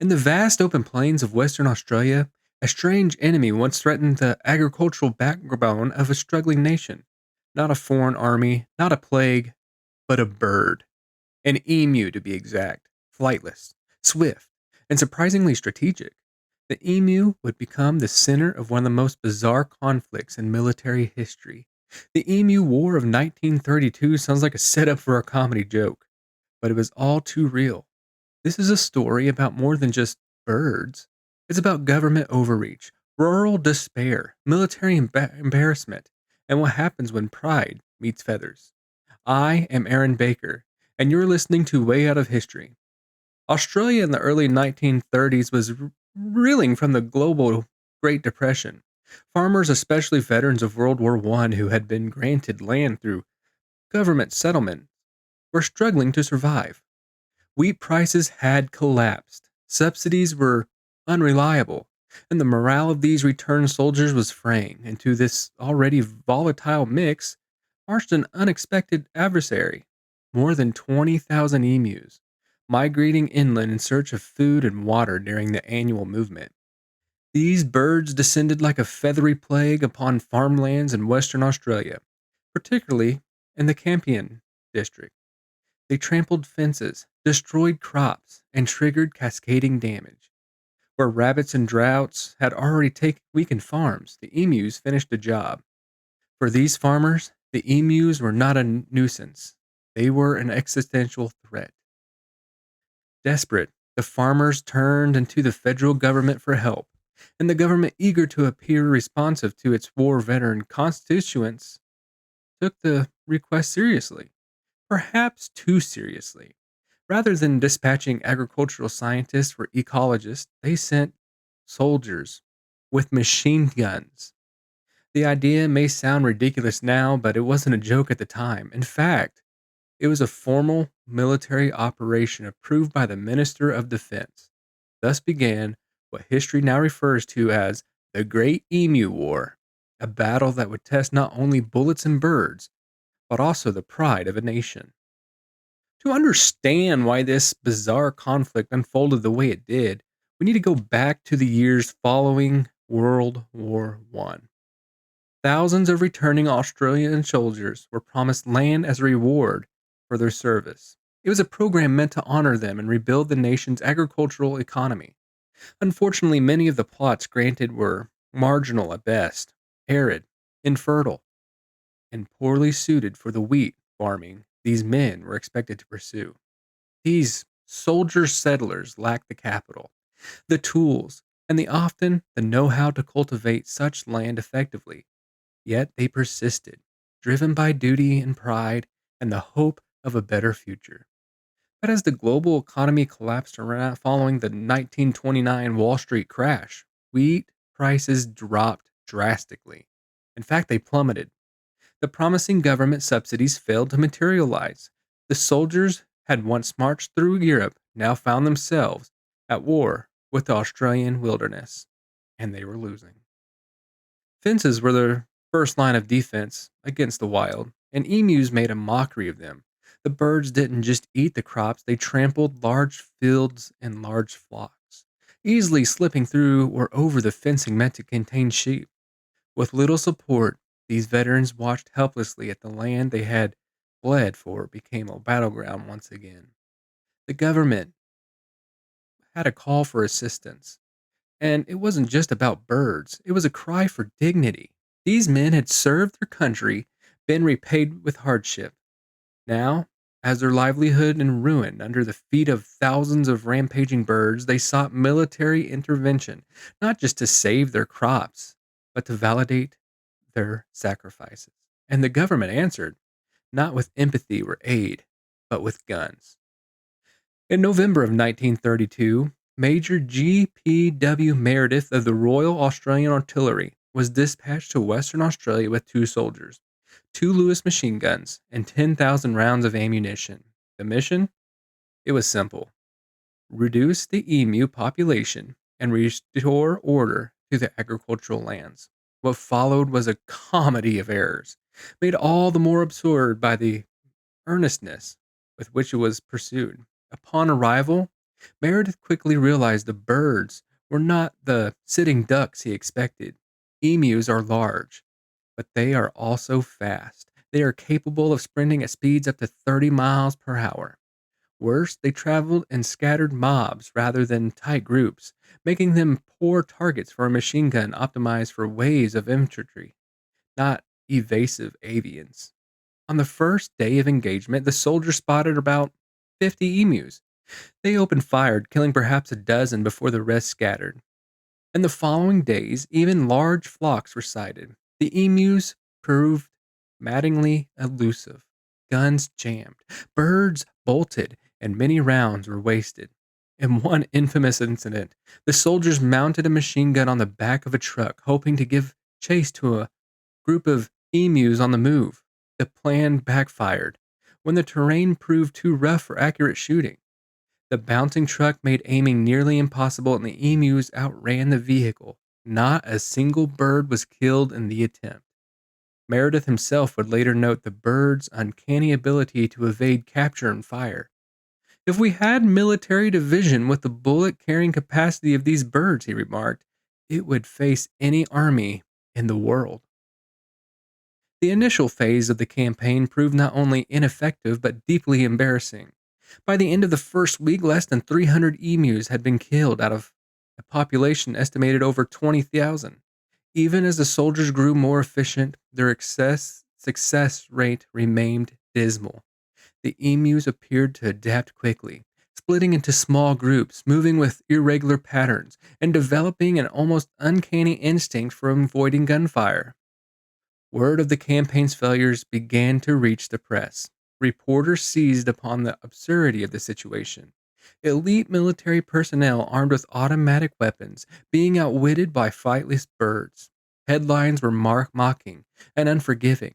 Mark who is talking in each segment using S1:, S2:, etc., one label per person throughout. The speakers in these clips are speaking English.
S1: In the vast open plains of Western Australia, a strange enemy once threatened the agricultural backbone of a struggling nation. Not a foreign army, not a plague, but a bird. An emu, to be exact. Flightless, swift, and surprisingly strategic. The emu would become the center of one of the most bizarre conflicts in military history. The Emu War of 1932 sounds like a setup for a comedy joke, but it was all too real. This is a story about more than just birds. It's about government overreach, rural despair, military embarrassment, and what happens when pride meets feathers. I am Aaron Baker, and you're listening to Way Out of History. Australia in the early 1930s was reeling from the global Great Depression. Farmers, especially veterans of World War I who had been granted land through government settlement, were struggling to survive. Wheat prices had collapsed, subsidies were unreliable, and the morale of these returned soldiers was fraying. Into this already volatile mix marched an unexpected adversary: more than 20,000 emus, migrating inland in search of food and water during the annual movement. These birds descended like a feathery plague upon farmlands in Western Australia, particularly in the Campion district. They trampled fences, destroyed crops, and triggered cascading damage. Where rabbits and droughts had already weakened farms, the emus finished the job. For these farmers, the emus were not a nuisance. They were an existential threat. Desperate, the farmers turned to the federal government for help, and the government, eager to appear responsive to its war veteran constituents, took the request seriously, perhaps too seriously. Rather than dispatching agricultural scientists or ecologists, they sent soldiers with machine guns. The idea may sound ridiculous now, but it wasn't a joke at the time. In fact, it was a formal military operation approved by the Minister of Defense. Thus began what history now refers to as the Great Emu War, a battle that would test not only bullets and birds, but also the pride of a nation. To understand why this bizarre conflict unfolded the way it did, we need to go back to the years following World War I. Thousands of returning Australian soldiers were promised land as a reward for their service. It was a program meant to honor them and rebuild the nation's agricultural economy. Unfortunately, many of the plots granted were marginal at best, arid, infertile, and poorly suited for the wheat farming these men were expected to pursue. These soldier settlers lacked the capital, the tools, and often the know how to cultivate such land effectively. Yet they persisted, driven by duty and pride and the hope of a better future. But as the global economy collapsed around following the 1929 Wall Street crash, wheat prices dropped drastically. In fact, they plummeted. The promising government subsidies failed to materialize. The soldiers had once marched through Europe now found themselves at war with the Australian wilderness, and they were losing. Fences were their first line of defense against the wild, and emus made a mockery of them. The birds didn't just eat the crops, they trampled large fields and large flocks, easily slipping through or over the fencing meant to contain sheep. With little support, these veterans watched helplessly at the land they had bled for became a battleground once again. The government had a call for assistance, and it wasn't just about birds, it was a cry for dignity. These men had served their country, been repaid with hardship. Now, as their livelihood in ruin under the feet of thousands of rampaging birds, they sought military intervention, not just to save their crops, but to validate their sacrifices. And the government answered, not with empathy or aid, but with guns. In November of 1932, Major G.P.W. Meredith of the Royal Australian Artillery was dispatched to Western Australia with two soldiers, two Lewis machine guns, and 10,000 rounds of ammunition. The mission? It was simple: reduce the emu population and restore order to the agricultural lands. What followed was a comedy of errors, made all the more absurd by the earnestness with which it was pursued. Upon arrival, Meredith quickly realized the birds were not the sitting ducks he expected. Emus are large, but they are also fast. They are capable of sprinting at speeds up to 30 miles per hour. Worse, they traveled in scattered mobs rather than tight groups, making them poor targets for a machine gun optimized for waves of infantry, not evasive avians. On the first day of engagement, the soldiers spotted about 50 emus. They opened fire, killing perhaps a dozen before the rest scattered. In the following days, even large flocks were sighted. The emus proved maddeningly elusive. Guns jammed, birds bolted, and many rounds were wasted. In one infamous incident, the soldiers mounted a machine gun on the back of a truck, hoping to give chase to a group of emus on the move. The plan backfired when the terrain proved too rough for accurate shooting. The bouncing truck made aiming nearly impossible, and the emus outran the vehicle. Not a single bird was killed in the attempt. Meredith himself would later note the birds' uncanny ability to evade capture and fire. If we had military division with the bullet carrying capacity of these birds, he remarked, it would face any army in the world. The initial phase of the campaign proved not only ineffective but deeply embarrassing. By the end of the first week, less than 300 emus had been killed out of a population estimated over 20,000. Even as the soldiers grew more efficient, their success rate remained dismal. The emus appeared to adapt quickly, splitting into small groups, moving with irregular patterns, and developing an almost uncanny instinct for avoiding gunfire. Word of the campaign's failures began to reach the press. Reporters seized upon the absurdity of the situation. Elite military personnel armed with automatic weapons being outwitted by flightless birds. Headlines were mocking and unforgiving.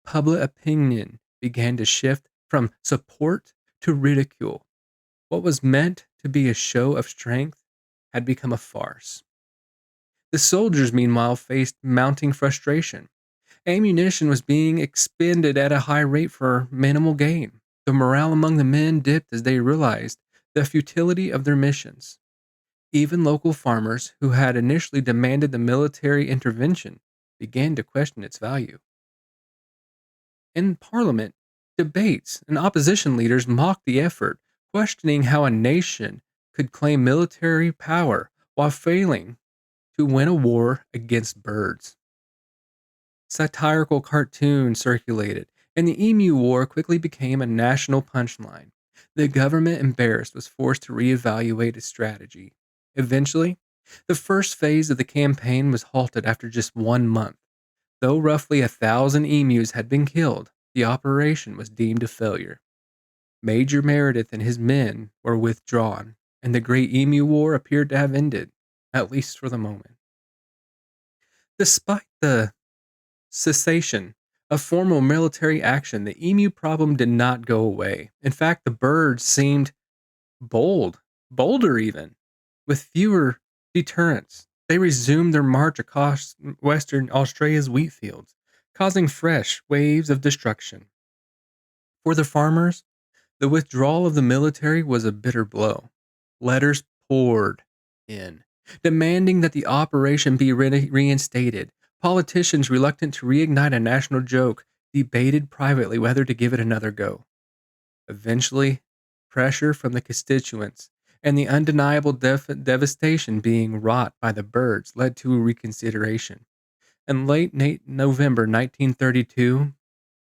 S1: Public opinion began to shift from support to ridicule. What was meant to be a show of strength had become a farce. The soldiers, meanwhile, faced mounting frustration. Ammunition was being expended at a high rate for minimal gain. The morale among the men dipped as they realized the futility of their missions. Even local farmers, who had initially demanded the military intervention, began to question its value. In Parliament, debates and opposition leaders mocked the effort, questioning how a nation could claim military power while failing to win a war against birds. Satirical cartoons circulated, and the Emu War quickly became a national punchline. The government, embarrassed, was forced to reevaluate its strategy. Eventually, the first phase of the campaign was halted after just 1 month. Though roughly 1,000 emus had been killed, the operation was deemed a failure. Major Meredith and his men were withdrawn, and the Great Emu War appeared to have ended, at least for the moment. Despite the cessation of formal military action, the emu problem did not go away. In fact, the birds seemed bolder even, with fewer deterrents. They resumed their march across Western Australia's wheat fields, causing fresh waves of destruction. For the farmers, the withdrawal of the military was a bitter blow. Letters poured in, demanding that the operation be reinstated. Politicians, reluctant to reignite a national joke, debated privately whether to give it another go. Eventually, pressure from the constituents and the undeniable devastation being wrought by the birds led to a reconsideration. In late November 1932,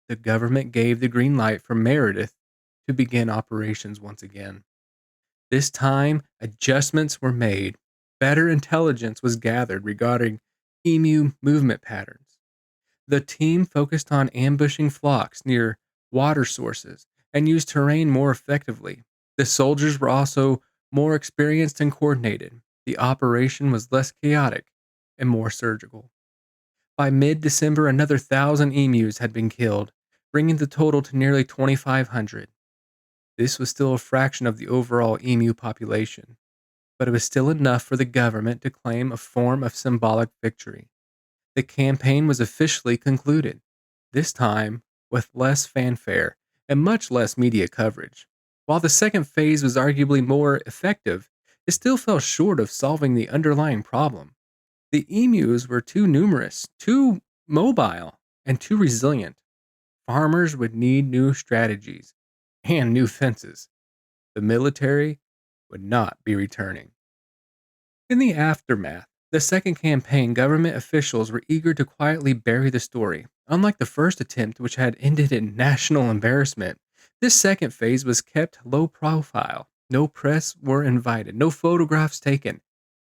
S1: the government gave the green light for Meredith to begin operations once again. This time, adjustments were made. Better intelligence was gathered regarding emu movement patterns. The team focused on ambushing flocks near water sources and used terrain more effectively. The soldiers were also more experienced and coordinated. The operation was less chaotic and more surgical. By mid December, another 1,000 emus had been killed, bringing the total to nearly 2,500. This was still a fraction of the overall emu population, but it was still enough for the government to claim a form of symbolic victory. The campaign was officially concluded, this time with less fanfare and much less media coverage. While the second phase was arguably more effective, it still fell short of solving the underlying problem. The emus were too numerous, too mobile, and too resilient. Farmers would need new strategies and new fences. The military would not be returning. In the aftermath, the second campaign, government officials were eager to quietly bury the story. Unlike the first attempt, which had ended in national embarrassment, this second phase was kept low profile. No press were invited, no photographs taken.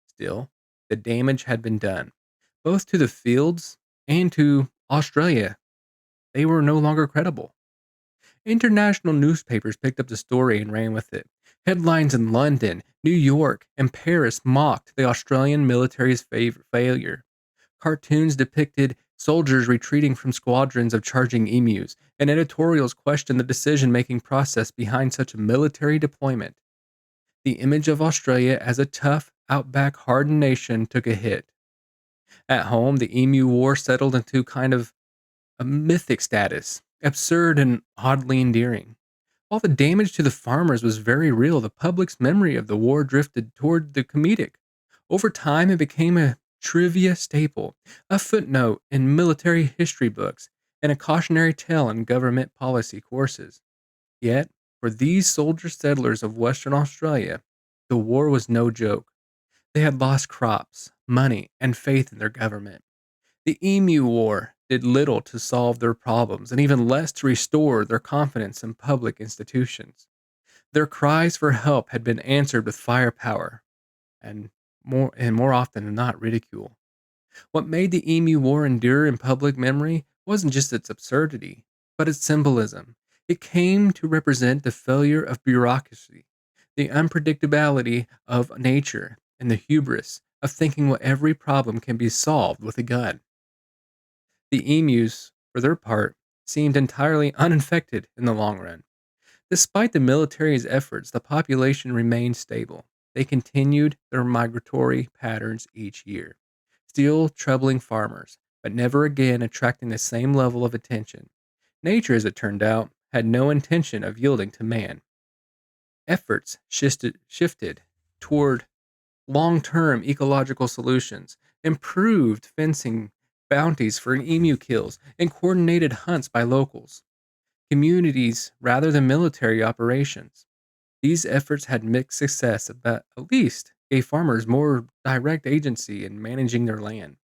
S1: Still, the damage had been done, both to the fields and to Australia. They were no longer credible. International newspapers picked up the story and ran with it. Headlines in London, New York, and Paris mocked the Australian military's failure. Cartoons depicted soldiers retreating from squadrons of charging emus, and editorials questioned the decision making process behind such a military deployment. The image of Australia as a tough, outback, hardened nation took a hit. At home, the Emu War settled into kind of a mythic status, absurd and oddly endearing. While the damage to the farmers was very real, the public's memory of the war drifted toward the comedic. Over time, it became a trivia staple, a footnote in military history books, and a cautionary tale in government policy courses. Yet, for these soldier settlers of Western Australia, the war was no joke. They had lost crops, money, and faith in their government. The Emu War did little to solve their problems and even less to restore their confidence in public institutions. Their cries for help had been answered with firepower and more often than not ridicule. What made the Emu War endure in public memory wasn't just its absurdity, but its symbolism. It came to represent the failure of bureaucracy, the unpredictability of nature, and the hubris of thinking what every problem can be solved with a gun. The emus, for their part, seemed entirely uninfected in the long run. Despite the military's efforts, the population remained stable. They continued their migratory patterns each year, still troubling farmers, but never again attracting the same level of attention. Nature, as it turned out, had no intention of yielding to man. Efforts shifted toward long term ecological solutions, improved fencing, bounties for emu kills, and coordinated hunts by locals, communities rather than military operations. These efforts had mixed success, but at least gave farmers more direct agency in managing their land.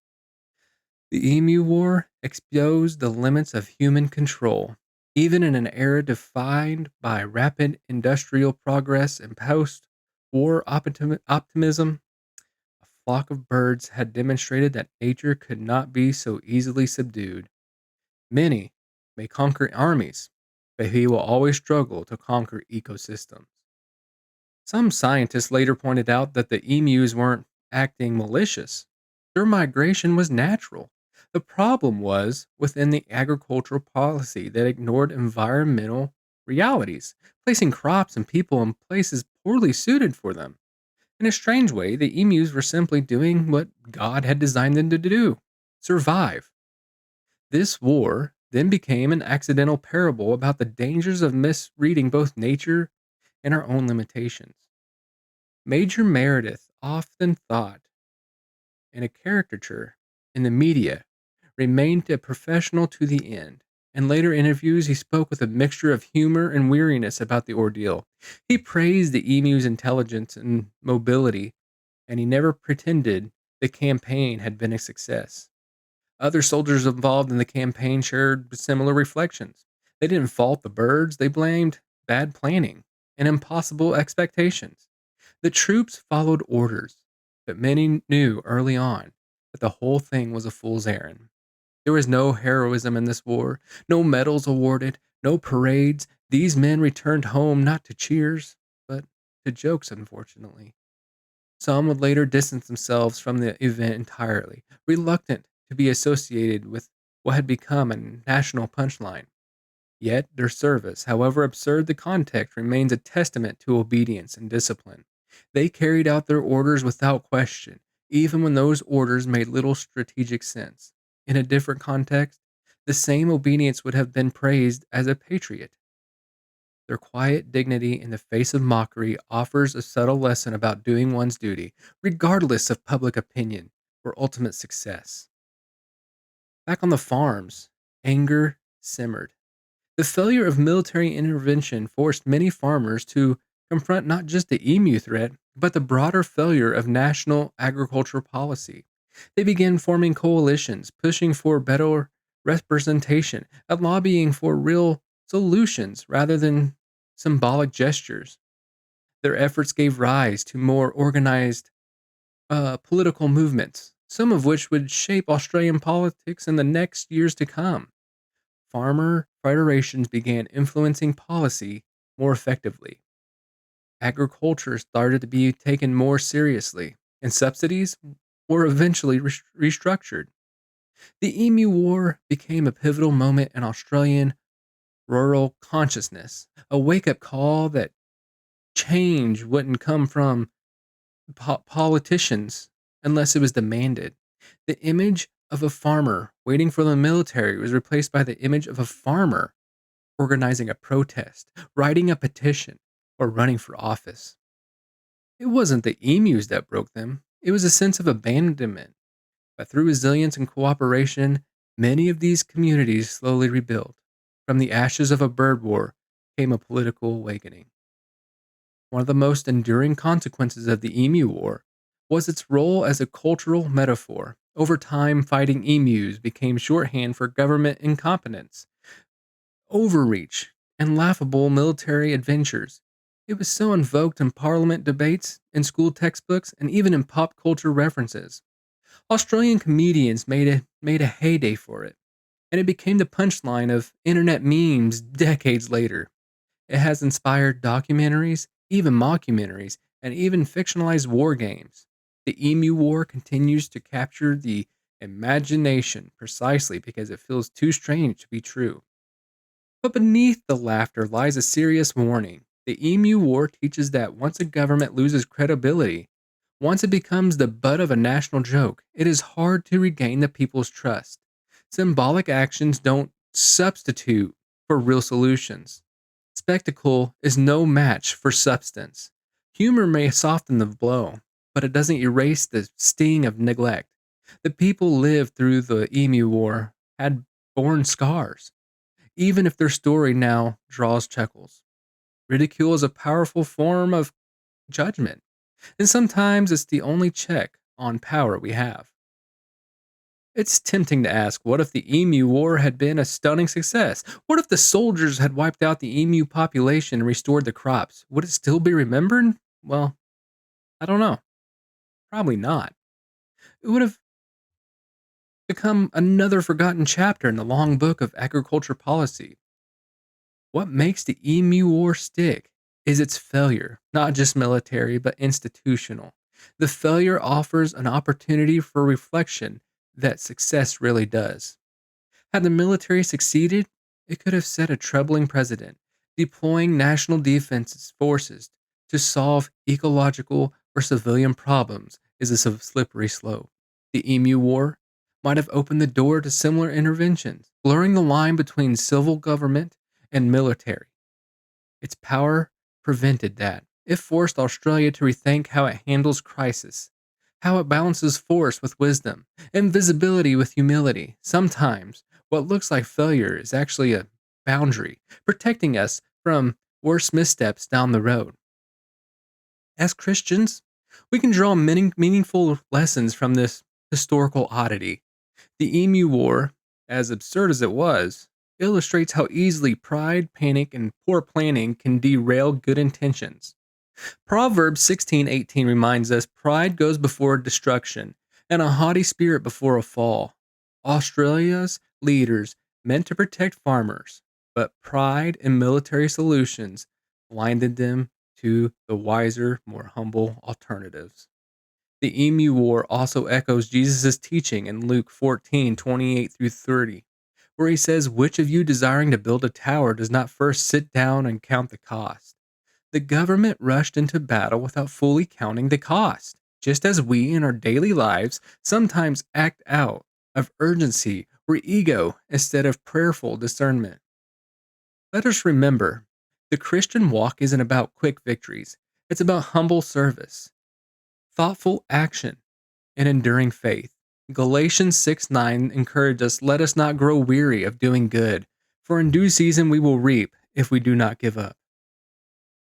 S1: The Emu War exposed the limits of human control. Even in an era defined by rapid industrial progress and post war optimism, a flock of birds had demonstrated that nature could not be so easily subdued. Many may conquer armies, but he will always struggle to conquer ecosystems. Some scientists later pointed out that the emus weren't acting malicious. Their migration was natural. The problem was within the agricultural policy that ignored environmental realities, placing crops and people in places poorly suited for them. In a strange way, the emus were simply doing what God had designed them to do: survive. This war then became an accidental parable about the dangers of misreading both nature and our own limitations. Major Meredith often thought in a caricature in the media, remained a professional to the end. In later interviews, he spoke with a mixture of humor and weariness about the ordeal. He praised the emu's intelligence and mobility, and he never pretended the campaign had been a success. Other soldiers involved in the campaign shared similar reflections. They didn't fault the birds, they blamed bad planning and impossible expectations. The troops followed orders, but many knew early on that the whole thing was a fool's errand. There was no heroism in this war, no medals awarded, no parades. These men returned home not to cheers, but to jokes, unfortunately. Some would later distance themselves from the event entirely, reluctant to be associated with what had become a national punchline. Yet their service, however absurd the context, remains a testament to obedience and discipline. They carried out their orders without question, even when those orders made little strategic sense. In a different context, the same obedience would have been praised as a patriot. Their quiet dignity in the face of mockery offers a subtle lesson about doing one's duty, regardless of public opinion or ultimate success. Back on the farms, anger simmered. The failure of military intervention forced many farmers to confront not just the emu threat, but the broader failure of national agricultural policy. They began forming coalitions, pushing for better representation, and lobbying for real solutions rather than symbolic gestures. Their efforts gave rise to more organized political movements, some of which would shape Australian politics in the next years to come. Farmer federations began influencing policy more effectively. Agriculture started to be taken more seriously, and subsidies were eventually restructured. The Emu War became a pivotal moment in Australian rural consciousness, a wake up call that change wouldn't come from politicians unless it was demanded. The image of a farmer waiting for the military was replaced by the image of a farmer organizing a protest, writing a petition, or running for office. It wasn't the emus that broke them, it was a sense of abandonment. But through resilience and cooperation, many of these communities slowly rebuilt. From the ashes of a bird war came a political awakening. One of the most enduring consequences of the Emu War was its role as a cultural metaphor. Over time, fighting emus became shorthand for government incompetence, overreach, and laughable military adventures. It was so invoked in parliament debates, in school textbooks, and even in pop culture references. Australian comedians made a heyday for it, and it became the punchline of internet memes decades later. It has inspired documentaries, even mockumentaries, and even fictionalized war games. The Emu War continues to capture the imagination precisely because it feels too strange to be true. But beneath the laughter lies a serious warning. The Emu War teaches that once a government loses credibility, once it becomes the butt of a national joke, it is hard to regain the people's trust. Symbolic actions don't substitute for real solutions. Spectacle is no match for substance. Humor may soften the blow, but it doesn't erase the sting of neglect. The people lived through the Emu War had borne scars, even if their story now draws chuckles. Ridicule is a powerful form of judgment, and sometimes it's the only check on power we have. It's tempting to ask, what if the Emu War had been a stunning success? What if the soldiers had wiped out the emu population and restored the crops? Would it still be remembered? Well, I don't know. Probably not. It would have become another forgotten chapter in the long book of agriculture policy. What makes the Emu War stick is its failure, not just military, but institutional. The failure offers an opportunity for reflection that success really does. Had the military succeeded, it could have set a troubling precedent, deploying national defense forces to solve ecological or civilian problems is a slippery slope. The Emu War might have opened the door to similar interventions, blurring the line between civil government and military. Its power prevented that. It forced Australia to rethink how it handles crisis, how it balances force with wisdom, and visibility with humility. Sometimes, what looks like failure is actually a boundary, protecting us from worse missteps down the road. As Christians, we can draw many meaningful lessons from this historical oddity. The Emu War, as absurd as it was, illustrates how easily pride, panic, and poor planning can derail good intentions. Proverbs 16:18 reminds us pride goes before destruction, and a haughty spirit before a fall. Australia's leaders meant to protect farmers, but pride and military solutions blinded them to the wiser, more humble alternatives. The Emu War also echoes Jesus' teaching in Luke 14:28 through 30, where he says, "Which of you desiring to build a tower does not first sit down and count the cost?" The government rushed into battle without fully counting the cost, just as we in our daily lives sometimes act out of urgency or ego instead of prayerful discernment. Let us remember The Christian walk isn't about quick victories, it's about humble service, thoughtful action, and enduring faith. Galatians 6:9 encourages us, let us not grow weary of doing good, for in due season we will reap if we do not give up.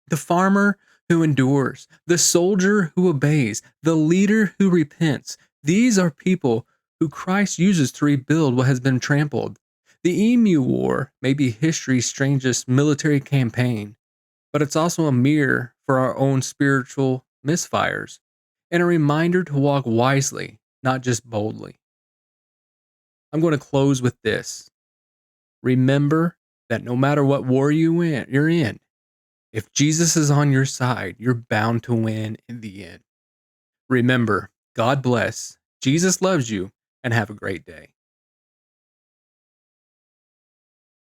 S1: The farmer who endures, the soldier who obeys, the leader who repents, these are people who Christ uses to rebuild what has been trampled. The Emu War may be history's strangest military campaign, but it's also a mirror for our own spiritual misfires and a reminder to walk wisely, not just boldly. I'm going to close with this. Remember that no matter what war you're in, if Jesus is on your side, you're bound to win in the end. Remember, God bless, Jesus loves you, and have a great day.